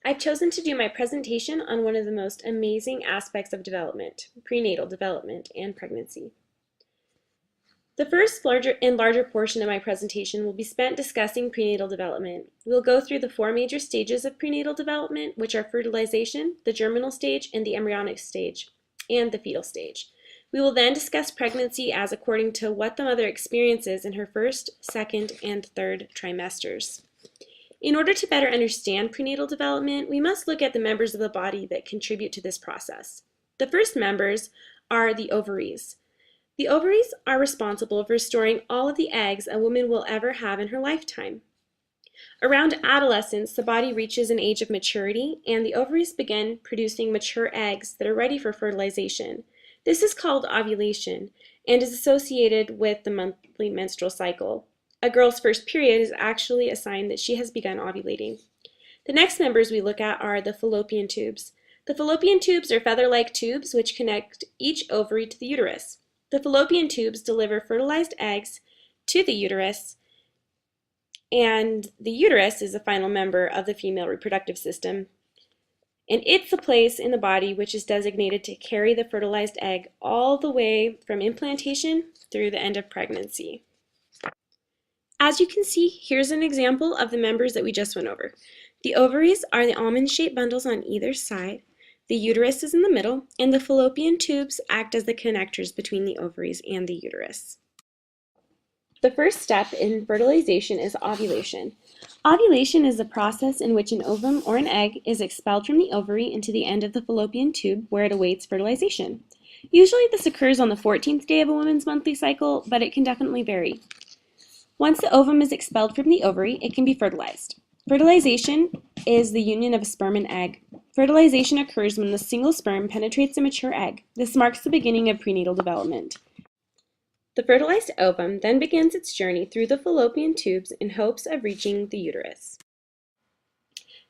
I've chosen to do my presentation on one of the most amazing aspects of development, prenatal development and pregnancy. The first larger portion of my presentation will be spent discussing prenatal development. We'll go through the four major stages of prenatal development, which are fertilization, the germinal stage, and the embryonic stage, and the fetal stage. We will then discuss pregnancy as according to what the mother experiences in her first, second, and third trimesters. In order to better understand prenatal development, we must look at the members of the body that contribute to this process. The first members are the ovaries. The ovaries are responsible for storing all of the eggs a woman will ever have in her lifetime. Around adolescence, the body reaches an age of maturity, and the ovaries begin producing mature eggs that are ready for fertilization. This is called ovulation and is associated with the monthly menstrual cycle. A girl's first period is actually a sign that she has begun ovulating. The next members we look at are the fallopian tubes. The fallopian tubes are feather-like tubes which connect each ovary to the uterus. The fallopian tubes deliver fertilized eggs to the uterus, and the uterus is the final member of the female reproductive system. And it's the place in the body which is designated to carry the fertilized egg all the way from implantation through the end of pregnancy. As you can see, here's an example of the members that we just went over. The ovaries are the almond-shaped bundles on either side, the uterus is in the middle, and the fallopian tubes act as the connectors between the ovaries and the uterus. The first step in fertilization is ovulation. Ovulation is the process in which an ovum or an egg is expelled from the ovary into the end of the fallopian tube where it awaits fertilization. Usually this occurs on the 14th day of a woman's monthly cycle, but it can definitely vary. Once the ovum is expelled from the ovary, it can be fertilized. Fertilization is the union of a sperm and egg. Fertilization occurs when the single sperm penetrates a mature egg. This marks the beginning of prenatal development. The fertilized ovum then begins its journey through the fallopian tubes in hopes of reaching the uterus.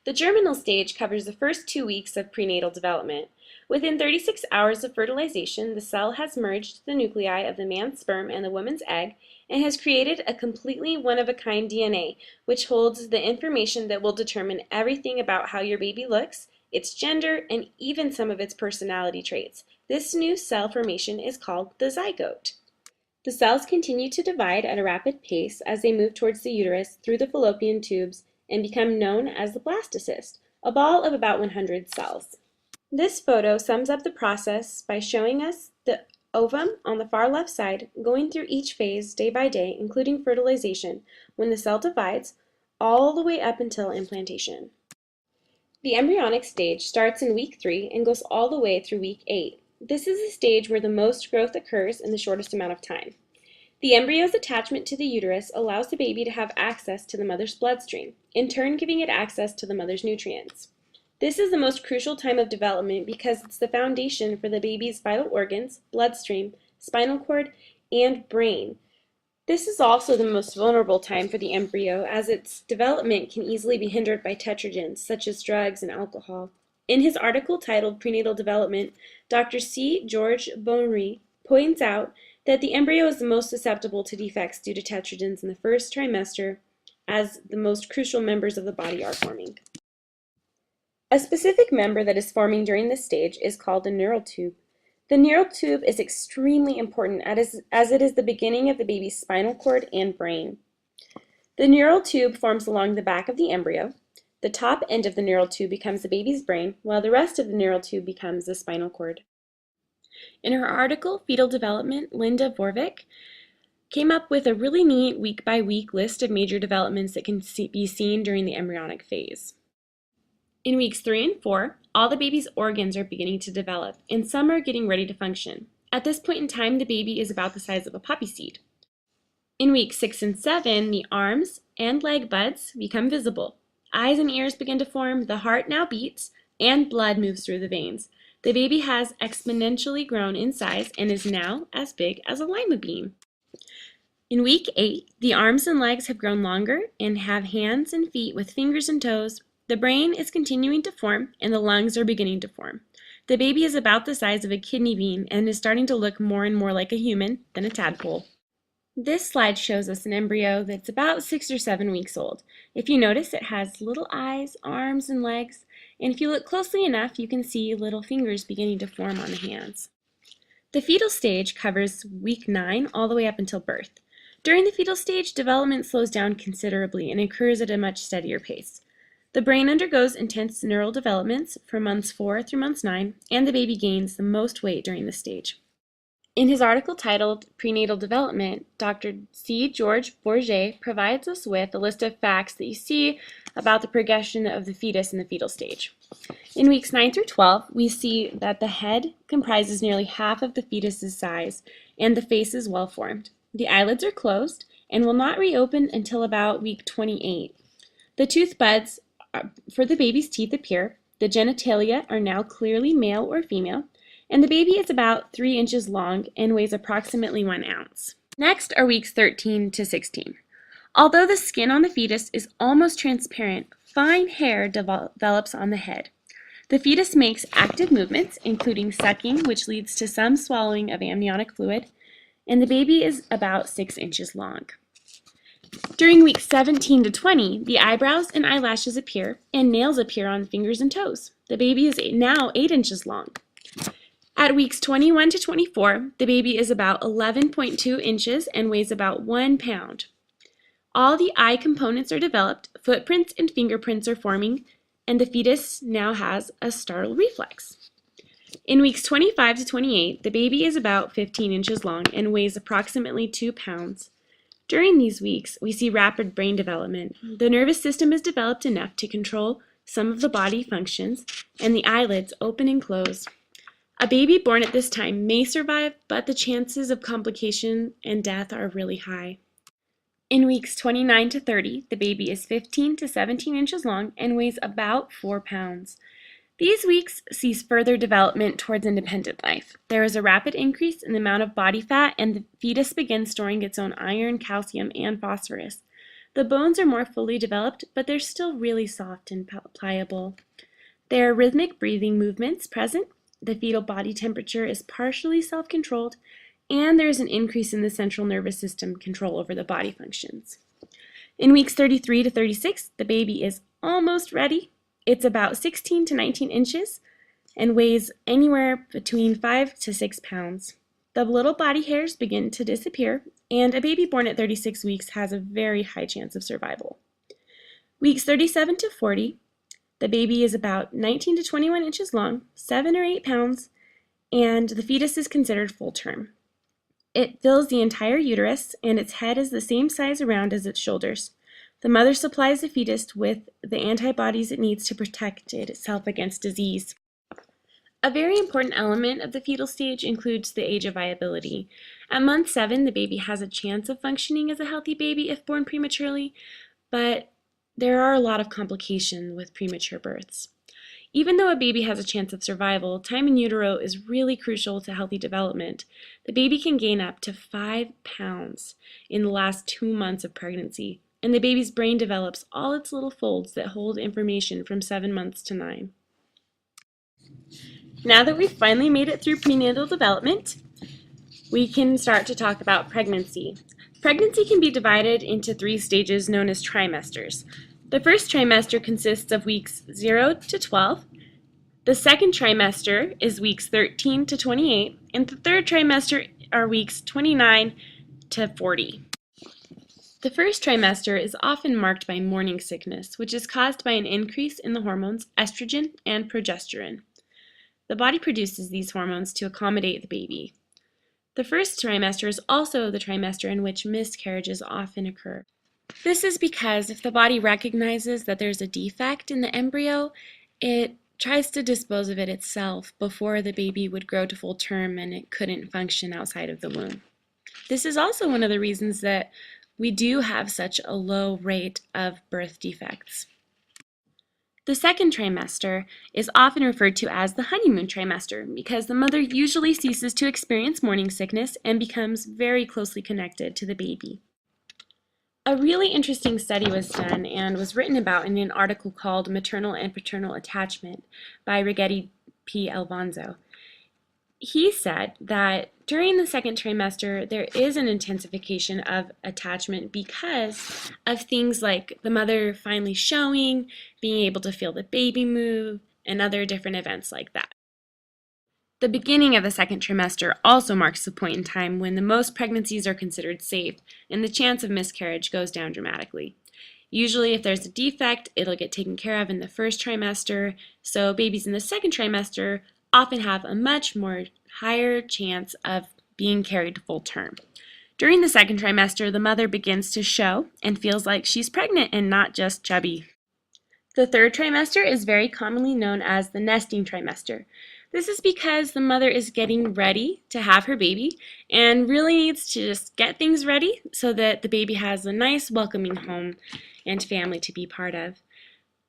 The germinal stage covers the first 2 weeks of prenatal development. Within 36 hours of fertilization, the cell has merged the nuclei of the man's sperm and the woman's egg and has created a completely one-of-a-kind DNA, which holds the information that will determine everything about how your baby looks, its gender, and even some of its personality traits. This new cell formation is called the zygote. The cells continue to divide at a rapid pace as they move towards the uterus through the fallopian tubes and become known as the blastocyst, a ball of about 100 cells. This photo sums up the process by showing us the ovum on the far left side going through each phase day by day, including fertilization, when the cell divides, all the way up until implantation. The embryonic stage starts in week 3 and goes all the way through week 8. This is the stage where the most growth occurs in the shortest amount of time. The embryo's attachment to the uterus allows the baby to have access to the mother's bloodstream, in turn giving it access to the mother's nutrients. This is the most crucial time of development because it's the foundation for the baby's vital organs, bloodstream, spinal cord, and brain. This is also the most vulnerable time for the embryo as its development can easily be hindered by tetragens such as drugs and alcohol. In his article titled Prenatal Development, Dr. C. George Bonry points out that the embryo is the most susceptible to defects due to tetragens in the first trimester as the most crucial members of the body are forming. A specific member that is forming during this stage is called the neural tube. The neural tube is extremely important as it is the beginning of the baby's spinal cord and brain. The neural tube forms along the back of the embryo. The top end of the neural tube becomes the baby's brain, while the rest of the neural tube becomes the spinal cord. In her article, Fetal Development, Linda Vorvik came up with a really neat week-by-week list of major developments that can be seen during the embryonic phase. In weeks 3 and 4, all the baby's organs are beginning to develop, and some are getting ready to function. At this point in time, the baby is about the size of a poppy seed. In weeks 6 and 7, the arms and leg buds become visible. Eyes and ears begin to form, the heart now beats, and blood moves through the veins. The baby has exponentially grown in size and is now as big as a lima bean. In week 8, the arms and legs have grown longer and have hands and feet with fingers and toes. The brain is continuing to form and the lungs are beginning to form. The baby is about the size of a kidney bean and is starting to look more and more like a human than a tadpole. This slide shows us an embryo that's about 6 or 7 weeks old. If you notice, it has little eyes, arms, and legs, and if you look closely enough, you can see little fingers beginning to form on the hands. The fetal stage covers week 9 all the way up until birth. During the fetal stage, development slows down considerably and occurs at a much steadier pace. The brain undergoes intense neural developments from months 4 through months 9, and the baby gains the most weight during this stage. In his article titled Prenatal Development, Dr. C. George Bourget provides us with a list of facts that you see about the progression of the fetus in the fetal stage. In weeks 9 through 12, we see that the head comprises nearly half of the fetus's size, and the face is well formed. The eyelids are closed and will not reopen until about week 28. The tooth buds for the baby's teeth appear. The genitalia are now clearly male or female, and the baby is about 3 inches long and weighs approximately 1 ounce. Next are weeks 13 to 16. Although the skin on the fetus is almost transparent, fine hair develops on the head. The fetus makes active movements, including sucking, which leads to some swallowing of amniotic fluid, and the baby is about 6 inches long. During weeks 17 to 20, the eyebrows and eyelashes appear, and nails appear on fingers and toes. The baby is now 8 inches long. At weeks 21 to 24, the baby is about 11.2 inches and weighs about 1 pound. All the eye components are developed, footprints and fingerprints are forming, and the fetus now has a startle reflex. In weeks 25 to 28, the baby is about 15 inches long and weighs approximately 2 pounds. During these weeks, we see rapid brain development. The nervous system is developed enough to control some of the body functions, and the eyelids open and close. A baby born at this time may survive, but the chances of complication and death are really high. In weeks 29 to 30, the baby is 15 to 17 inches long and weighs about 4 pounds. These weeks see further development towards independent life. There is a rapid increase in the amount of body fat, and the fetus begins storing its own iron, calcium, and phosphorus. The bones are more fully developed, but they're still really soft and pliable. There are rhythmic breathing movements present. The fetal body temperature is partially self-controlled, and there is an increase in the central nervous system control over the body functions. In weeks 33 to 36, the baby is almost ready. It's about 16 to 19 inches and weighs anywhere between 5 to 6 pounds. The little body hairs begin to disappear, and a baby born at 36 weeks has a very high chance of survival. Weeks 37 to 40, the baby is about 19 to 21 inches long, 7 or 8 pounds, and the fetus is considered full term. It fills the entire uterus, and its head is the same size around as its shoulders. The mother supplies the fetus with the antibodies it needs to protect itself against disease. A very important element of the fetal stage includes the age of viability. At month 7, the baby has a chance of functioning as a healthy baby if born prematurely, but there are a lot of complications with premature births. Even though a baby has a chance of survival, time in utero is really crucial to healthy development. The baby can gain up to 5 pounds in the last 2 months of pregnancy, and the baby's brain develops all its little folds that hold information from 7 months to 9. Now that we've finally made it through prenatal development, we can start to talk about pregnancy. Pregnancy can be divided into 3 stages known as trimesters. The first trimester consists of weeks 0 to 12. The second trimester is weeks 13 to 28, and the third trimester are weeks 29 to 40. The first trimester is often marked by morning sickness, which is caused by an increase in the hormones estrogen and progesterone. The body produces these hormones to accommodate the baby. The first trimester is also the trimester in which miscarriages often occur. This is because if the body recognizes that there's a defect in the embryo, it tries to dispose of it itself before the baby would grow to full term and it couldn't function outside of the womb. This is also one of the reasons that we do have such a low rate of birth defects. The second trimester is often referred to as the honeymoon trimester because the mother usually ceases to experience morning sickness and becomes very closely connected to the baby. A really interesting study was done and was written about in an article called Maternal and Paternal Attachment by Rigetti P. Alfonso. he said that during the second trimester, there is an intensification of attachment because of things like the mother finally showing, being able to feel the baby move, and other different events like that. The beginning of the second trimester also marks the point in time when the most pregnancies are considered safe and the chance of miscarriage goes down dramatically. Usually if there's a defect, it'll get taken care of in the first trimester, so babies in the second trimester often have a much more higher chance of being carried to full term. During the second trimester, the mother begins to show and feels like she's pregnant and not just chubby. The third trimester is very commonly known as the nesting trimester. This is because the mother is getting ready to have her baby and really needs to just get things ready so that the baby has a nice welcoming home and family to be part of.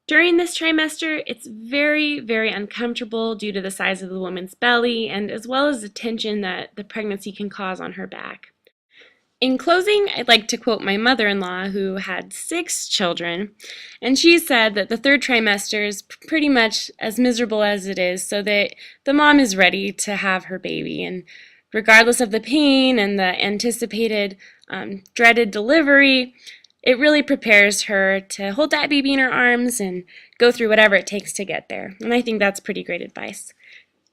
During this trimester, it's very, very uncomfortable due to the size of the woman's belly and as well as the tension that the pregnancy can cause on her back. In closing, I'd like to quote my mother-in-law who had 6 children, and she said that the third trimester is pretty much as miserable as it is so that the mom is ready to have her baby, and regardless of the pain and the anticipated dreaded delivery, it really prepares her to hold that baby in her arms and go through whatever it takes to get there, and I think that's pretty great advice.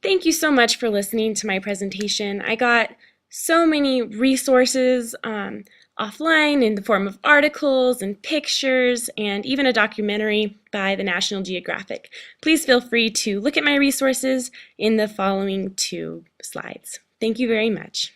Thank you so much for listening to my presentation. I got so many resources offline in the form of articles and pictures and even a documentary by the National Geographic. Please feel free to look at my resources in the following 2 slides. Thank you very much.